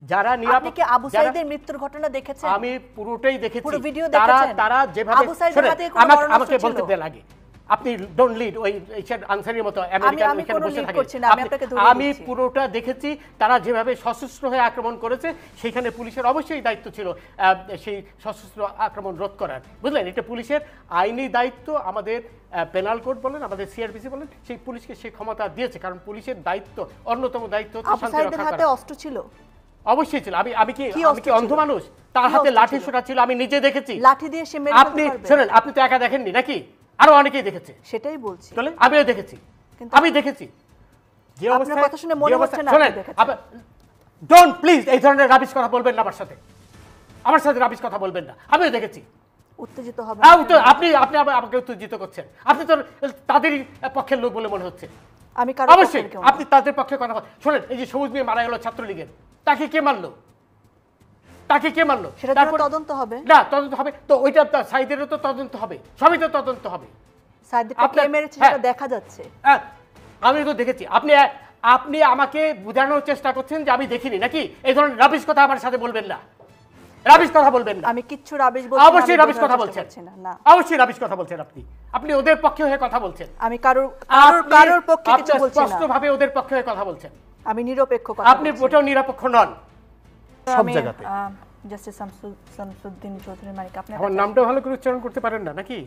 যারা আপনি কি আবু সাইদের মৃত্যুর ঘটনা দেখেছেন? আমি পুরোটাই দেখেছি। পুরো ভিডিও দেখেছেন? তারা যেভাবে আবু সাইদের হাতে কোনো আমাকে বলতে দেন আগে, আপনি ডোন্ট লিড ওই আনসারের মতো আমেরিকান এখানে বসে থাকে। আমি পুরোটা দেখেছি। তারা যেভাবে সশস্ত্র হয়ে আক্রমণ করেছে, সেখানে পুলিশের অবশ্যই দায়িত্ব ছিল সেই সশস্ত্র আক্রমণ রোধ করার, বুঝলেন? এটা পুলিশের আইনি দায়িত্ব। আমাদের পেনাল কোড বলেন, আমাদের সিআরপিসি বলেন, সেই পুলিশকে সেই ক্ষমতা দিয়েছে, কারণ পুলিশের দায়িত্ব, অন্যতম দায়িত্ব হচ্ছে শান্তি রক্ষা করা। হাতে অস্ত্র ছিল? অবশ্যই ছিল। আমি কি অন্ধ মানুষ? তার হাতে লাঠি ছোটা ছিল, আমি নিজে দেখেছি। লাঠি দিয়ে সে মেরে আপনি শুনেন, আপনি তো একা দেখেননি নাকি? আরো অনেকেই দেখেছে। সেটাই বলছি। চলে আমিও দেখেছি, আমি দেখেছি যে অবস্থা। আপনার কথা শুনে মনে হচ্ছে না শুনেন, ডোন্ট প্লিজ এই ধরনের রাবিশ কথা বলবেন না আমার সাথে। আমার সাথে রাবিশ কথা বলবেন না। আমিও দেখেছি। উত্তেজিত হবে আপনি আমাকে উত্তেজিত করছেন। আপনি তো তাদেরই পক্ষের লোক বলে মনে হচ্ছে। আমি অবশ্যই আপনি তাদের পক্ষে কথা বলেন। শুনেন, এই যে সবুজ মেয়ে মারা গেল ছাত্রলীগের, তাকে কে মারলো? তাকে কে মারলো? তারপর তদন্ত হবে না? তদন্ত হবে তো, ওইটা সাইদেরও তো তদন্ত হবে, সবই তো তদন্ত হবে। সাইদেরটা কে মেরেছে সেটা দেখা যাচ্ছে। আমি তো দেখেছি। আপনি আমাকে বোঝানোর চেষ্টা করছেন যে আমি দেখিনি নাকি? এই ধরনের রাবিশ কথা আমার সাথে বলবেন না। রাবিশ কথা বলবেন না। আমি কিচ্ছু রাবিশ বলছি না। অবশ্যই রাবিশ কথা বলছেন না। অবশ্যই রাবিশ কথা বলছেন। আপনি ওদের পক্ষে হয়ে কথা বলছেন। আমি কারোর পক্ষে কিছু বলছি না। স্পষ্টভাবে ওদের পক্ষে হয়ে কথা বলছেন। আমি নিরপেক্ষ কথা। আপনি ওটাও নিরপেক্ষ নন সব জায়গাতে। জাস্টিস শামসুদ্দিন চৌধুরী মানিক, আপনি আমার নামটা ভালো করে উচ্চারণ করতে পারেন না নাকি?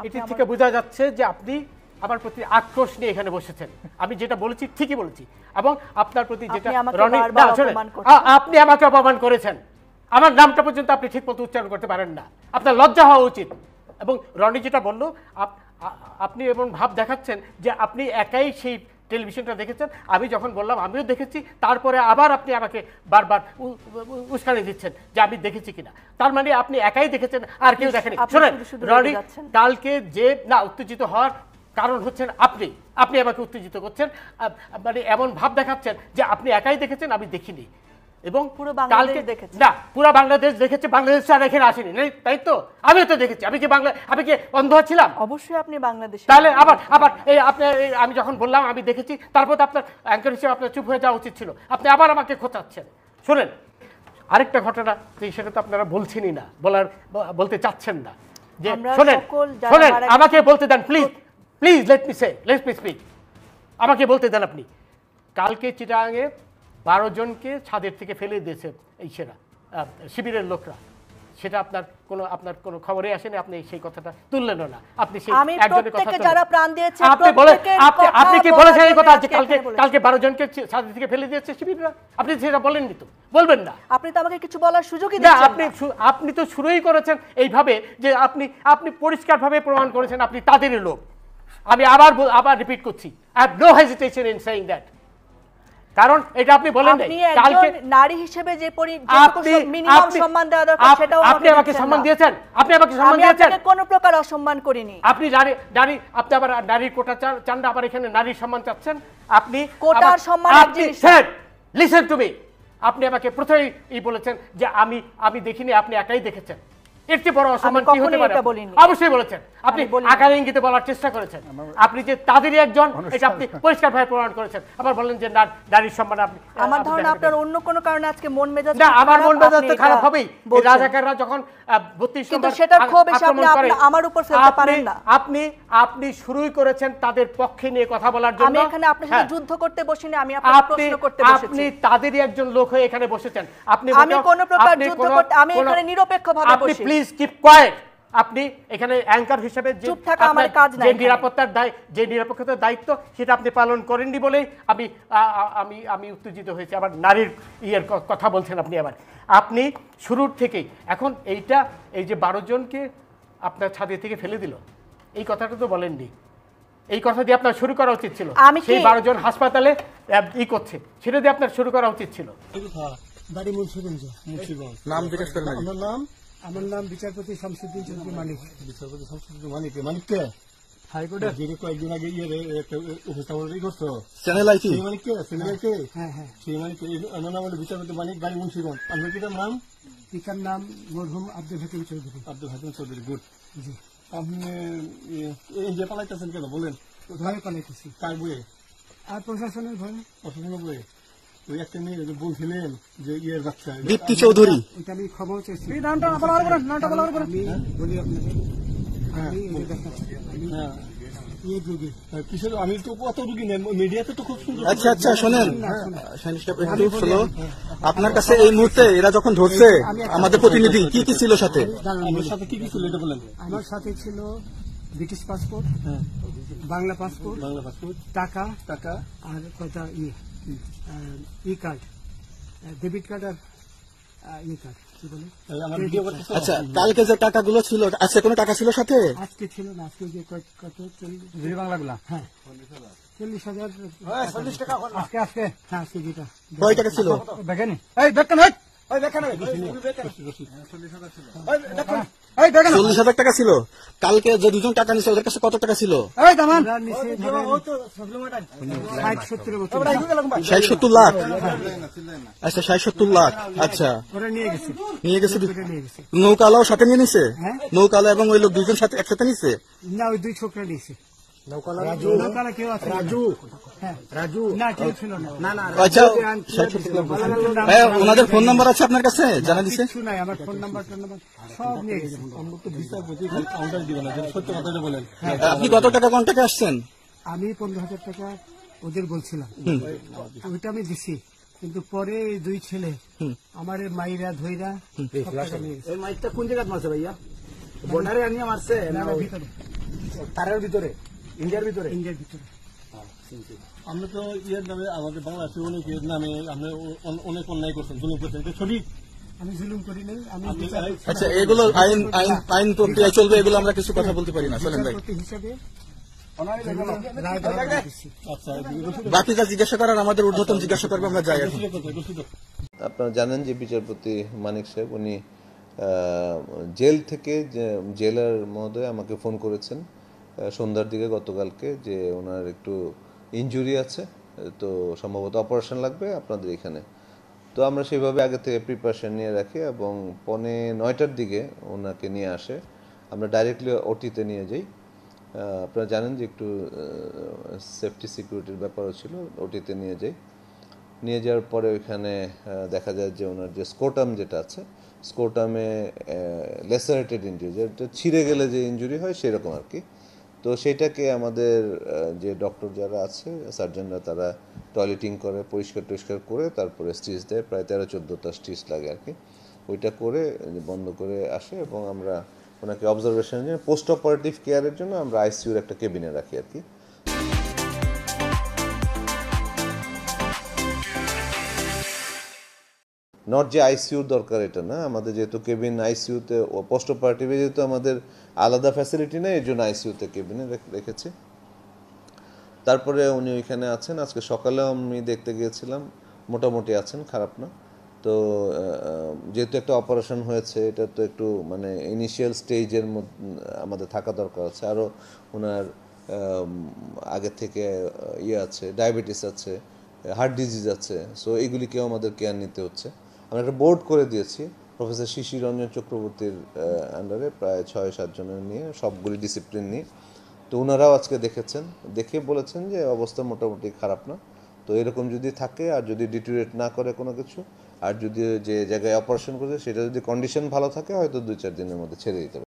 এটি থেকে বোঝা যাচ্ছে যে আপনি আমার প্রতি আক্রোশ নিয়ে এখানে বসেছেন। আমি যেটা বলেছি ঠিকই বলেছি, এবং আপনার প্রতি যেটা আপনি আমাকে অপমান করেছেন, আমার নামটা পর্যন্ত আপনি ঠিক মতো উচ্চারণ করতে পারেন না। আপনার লজ্জা হওয়া উচিত। এবং রনি যেটা বললো, আপনি এমন ভাব দেখাচ্ছেন যে আপনি একাই সেই টেলিভিশনটা দেখেছেন। আমি যখন বললাম আমিও দেখেছি, তারপরে আবার আপনি আমাকে বারবার উস্কানি দিচ্ছেন যে আমি দেখেছি কিনা। তার মানে আপনি একাই দেখেছেন, আর কেউ দেখেনি। শোনেন রনি, কালকে যে না উত্তেজিত হওয়ার কারণ হচ্ছেন আপনি আমাকে উত্তেজিত করছেন, মানে এমন ভাব দেখাচ্ছেন যে আপনি একাই দেখেছেন, আমি দেখিনি। এবং পুরো বাংলাদেশ দেখেছে। না, পুরো বাংলাদেশ দেখেছে, বাংলাদেশ আর এখানে আসেনি, তাই তো? আমিও তো দেখেছি। আমি কি অন্ধ ছিলাম? অবশ্যই আপনি বাংলাদেশে। তাহলে আবার এই আপনি, আমি যখন বললাম আমি দেখেছি, তারপর তো আপনার অ্যাঙ্কার হিসেবে আপনার চুপ হয়ে যাওয়া উচিত ছিল। আপনি আবার আমাকে খোঁচাচ্ছেন। শোনেন, আরেকটা ঘটনা, সেটা তো আপনারা বলছেনই না, বলতে চাচ্ছেন না। যে শোনেন, আমাকে বলতে দেন প্লিজ, লেট মি স্পিক। আমাকে বলতে দেন। আপনি কালকে চিটাগাঙে 12 জনকে ছাদের থেকে ফেলে দিয়েছে এই শিবিরের লোকরা, সেটা আপনার কোনো খবরে আসেনি। আপনি সেই কথাটা তুললেন না। আপনি সেই একজনের কথা যারা প্রাণ দিয়েছে আপনি কি বলেছেন এই কথা যে কালকে 12 জনকে ছাদের থেকে ফেলে দিয়েছে শিবিররা? আপনি সেটা বলেননি তো, বলবেন না। আপনি তো আমাকে কিছু বলার সুযোগই দিচ্ছেন না। আপনি তো শুরুই করেছেন এইভাবে যে আপনি পরিষ্কারভাবে প্রমাণ করেছেন আপনি তাদেরই লোক। আমি আবার রিপিট করছি, I have no hesitation in saying that. কারণ এটা আপনি বলেন নাই। কালকে নারী হিসেবে যে মিনিমাম সম্মান দেওয়া দরকার সেটাও আপনি আমাকে সম্মান দিয়েছেন। আপনি কোনো প্রকার অসম্মান করিনি। আপনি আপনি আবার নারীর কোটা চান না, আবার এখানে নারীর সম্মান চাচ্ছেন। আপনি কোটার সম্মান লিসেন টু মি। আপনি আমাকে প্রথমেই বলেছেন যে আমি দেখিনি, আপনি একাই দেখেছেন। এর চেয়ে বড় অসম্মান কি হতে পারে? অবশ্যই বলেছেন। আপনি আকার ইঙ্গিতে বলার চেষ্টা করেছেন। আপনি যে তাদেরই একজন, এটা আপনি পরিষ্কারভাবে প্রমাণ করেছেন। আবার বললেন যে নারীর সম্মান আপনি। আমার ধারণা আপনার অন্য কোনো কারণে আজকে মন মেজাজ না, আমার মন মেজাজ তো খারাপ হবেই। এই রাজাকাররা যখন 32 নম্বর সেটার ক্ষোভ এসে আপনি আমার উপর ফেলতে পারেন না। আপনি শুরুই করেছেন তাদের পক্ষে নিয়ে কথা বলার জন্য। আমি এখানে আপনার সাথে যুদ্ধ করতে বসিনি, আমি আপনাকে প্রশ্ন করতে বসেছি। আপনি তাদেরই একজন লোক হয়ে এখানে বসেছেন। আমি কোনো প্রকার যুদ্ধ করতে, আমি এখানে নিরপেক্ষভাবে বসি। আপনি প্লিজ কিপ কোয়েট। আপনি এখানে অ্যাঙ্কার হিসেবে যে নিরপেক্ষতার দায়িত্ব সেটা আপনি পালন করেননি বলেই আমি উত্তেজিত হয়েছি। আবার নারীর কথা বলছেন আপনি শুরুর থেকেই। এখন এই যে 12 জনকে আপনার ছাদে থেকে ফেলে দিল, এই কথাটা তো বলেননি। এই কথা দিয়ে আপনার শুরু করা উচিত ছিল। সেই 12 জন হাসপাতালে করছে, সেটা দিয়ে আপনার শুরু করা উচিত ছিল। নাম জিজ্ঞেস করেন। আপনার নাম? আমার নাম বিচারপতি শামসুদ্দিন চৌধুরী মানিক। বিচারপতি শামসুদ্দিন মানিক। মানিককে হাইকোর্টের যে কয়েকদিন আগে উপস্থাপন করছো চ্যানেল আইটি মানিককে চ্যানেলকে। হ্যাঁ, সেই মানিককে নাম হলো বিচারপতি মানিক, বাড়ি মুন্সিগঞ্জ। আপনার পিতার নাম? পিতার নাম মরহুম আব্দুল হাকিম চৌধুরী। আব্দুল হাকিম চৌধুরী, গুড। জি। আপনি এই যে পালাইতেছেন কেন বলেন? ভয়ে পালাইতেছি। কার বইয়ে? আর প্রশাসনের ভয়ে। প্রশাসনের বইয়ে। ওই একটা মেয়ে যে বলছিলেন যে ইয়ের বাচ্চা দীপ্তি চৌধুরী। এটা আমি খবর চেয়েছি। নামটা বলার পরে আমি বলি আপনাকে, আমি এই যে আমি ইয়ে রোগী। কিসের আমি তো অত রুগী নেই, মিডিয়াতে তো খুব সুন্দর। আচ্ছা আচ্ছা শোনেন শাহিন সাহেব, একটু শোনো। আপনার কাছে এই মুহূর্তে এরা যখন ধরছে আমাদের প্রতিনিধি, কি কি ছিল সাথে? আমার সাথে কি কি ছিল এটা বলেন। আমার সাথে ছিল British passport, Bangla passport, Bangla passport, টাকা টাকা, আর কয়টা ই কার্ড, ডেবিট কার্ড আর ই কার্ড, কি বলে আমার ভিডিও করতে। আচ্ছা, কালকে যে টাকাগুলো ছিল, আজকে কোনো টাকা ছিল সাথে? আজকে ছিল না, আজকে যে কত 40 বাংলাগুলা। হ্যাঁ 40,000 টাকা আজকে আজকে হ্যাঁ আজকে যেটা কয় টাকা ছিল? দেখেন এই দেখেন এই দেখেন 40,000 টাকা ছিল। কালকে যে দুজন টাকা নিছে ওদের কাছে কত টাকা ছিল? এই দামান নিচে 60-70 বছর 60-70 লাখ। আচ্ছা 60-70 লাখ। আচ্ছা ওরা নিয়ে গেছে, নিয়ে গেছে। নিয়ে গেছে। নৌকালাও সাথে নিয়ে নিছে? হ্যাঁ। নৌকালা এবং ওই লোক দুজন সাথে একসাথে নিছে? না ওই দুই ছোকরা নিয়েছে। নৌকালা কেউ আছে? রাজু না কেউ ছিল না। আচ্ছা হ্যাঁ, ওনাদের ফোন নাম্বার আছে আপনার কাছে? জানা দিছে? কিছু নাই, আমার ফোন নাম্বার সব নিয়ে গেছে। আমরা তো বিচারপতি কাউন্টার দিবেন না, সত্য কথাটা বলেন। আপনি কত টাকা কন্টাক্টে আসছেন? আমি 15,000 টাকা ওদের বলছিলাম, ওইটা আমি দিছি। কিন্তু পরে এই দুই ছেলে আমার মাইরা ধইরা সব টাকা নিয়ে গেছে। এই মাইকটা কোন জায়গায় মারছে ভাইয়া? বর্ডারে আনিয়ে মারছে না ভিতরে, তারের ভিতরে, ইন্ডিয়ার ভিতরে? ইন্ডিয়ার ভিতরে। আমরা তো ইয়ের নামে আমাদের বাংলাদেশের অনেকের নামে আপনি অনেক অন্যায় করছেন, জুলুম করছেন, এটা সঠিক। আমি জুলুম করি নাই, আমি আচ্ছা এগুলো আইন আইন আইন প্রক্রিয়ায় চলবে, এগুলো আমরা কিছু কথা বলতে পারি না। চলেন ভাই, বিচারপতি হিসাবে রায় দেওয়া দিচ্ছি। আচ্ছা বাকি যা জিজ্ঞাসা করার আমাদের ঊর্ধ্বতন জিজ্ঞাসা করবে, আমরা যাই এখন। আপনারা জানেন যে বিচারপতি মানিক সাহেব উনি জেল থেকে জেলার মহোদয় আমাকে ফোন করেছেন সন্ধ্যার দিকে গতকালকে, যে ওনার একটু ইনজুরি আছে, তো সম্ভবত অপারেশন লাগবে আপনাদের এখানে। তো আমরা সেইভাবে আগে থেকে প্রিপারেশন নিয়ে রাখি এবং 9:30টার দিকে ওনাকে নিয়ে আসে, আমরা ডাইরেক্টলি ওটিতে নিয়ে যাই। আপনারা জানেন যে একটু সেফটি সিকিউরিটির ব্যাপারও ছিল, ওটিতে নিয়ে যাই। নিয়ে যাওয়ার পরে ওইখানে দেখা যায় যে ওনার যে স্কোটাম যেটা আছে, স্কোটামে লেসারেটেড ইনজুরি, যেটা ছিঁড়ে গেলে যে ইনজুরি হয় সেরকম আর কি। তো সেইটাকে আমাদের যে ডক্টর যারা আছে, সার্জনরা, তারা টয়লেটিং করে, পরিষ্কার করে তারপরে স্টিচ দেয়, প্রায় 13-14টা স্টিচ লাগে আর কি। ওইটা করে বন্ধ করে আসে এবং আমরা ওনাকে অবজারভেশনের জন্য, পোস্ট অপারেটিভ কেয়ারের জন্য আমরা আইসিইউর একটা কেবিনে রাখি আর কি। নট যে আইসিইউর দরকার এটা না, আমাদের যেহেতু কেবিন আইসিইউতে, পোস্ট অপারেটিভে যেহেতু আমাদের আলাদা ফ্যাসিলিটি নেই, এই জন্য আইসিইউতে কেবিনে রেখেছি। তারপরে উনি ওইখানে আছেন, আজকে সকালেও আমি দেখতে গিয়েছিলাম, মোটামুটি আছেন, খারাপ না। তো যেহেতু একটা অপারেশন হয়েছে, এটা তো একটু মানে ইনিশিয়াল স্টেজের মধ্যে আমাদের থাকা দরকার আছে। আরও ওনার আগে থেকে ইয়ে আছে, ডায়াবেটিস আছে, হার্ট ডিজিজ আছে, সো এইগুলিকেও আমাদের কেয়ার নিতে হচ্ছে। আমরা একটা বোর্ড করে দিয়েছি প্রফেসর শিশির রঞ্জন চক্রবর্তীর আন্ডারে, প্রায় 6-7 জনের নিয়ে, সবগুলি ডিসিপ্লিন নিয়ে। তো ওনারাও আজকে দেখেছেন, দেখে বলেছেন যে অবস্থা মোটামুটি খারাপ না। তো এরকম যদি থাকে আর যদি ডিটোরিয়েট না করে কোনো কিছু, আর যদি যে জায়গায় অপারেশন করেছে সেটা যদি কন্ডিশন ভালো থাকে, হয়তো 2-4 দিনের মধ্যে ছেড়ে দিতে পারে।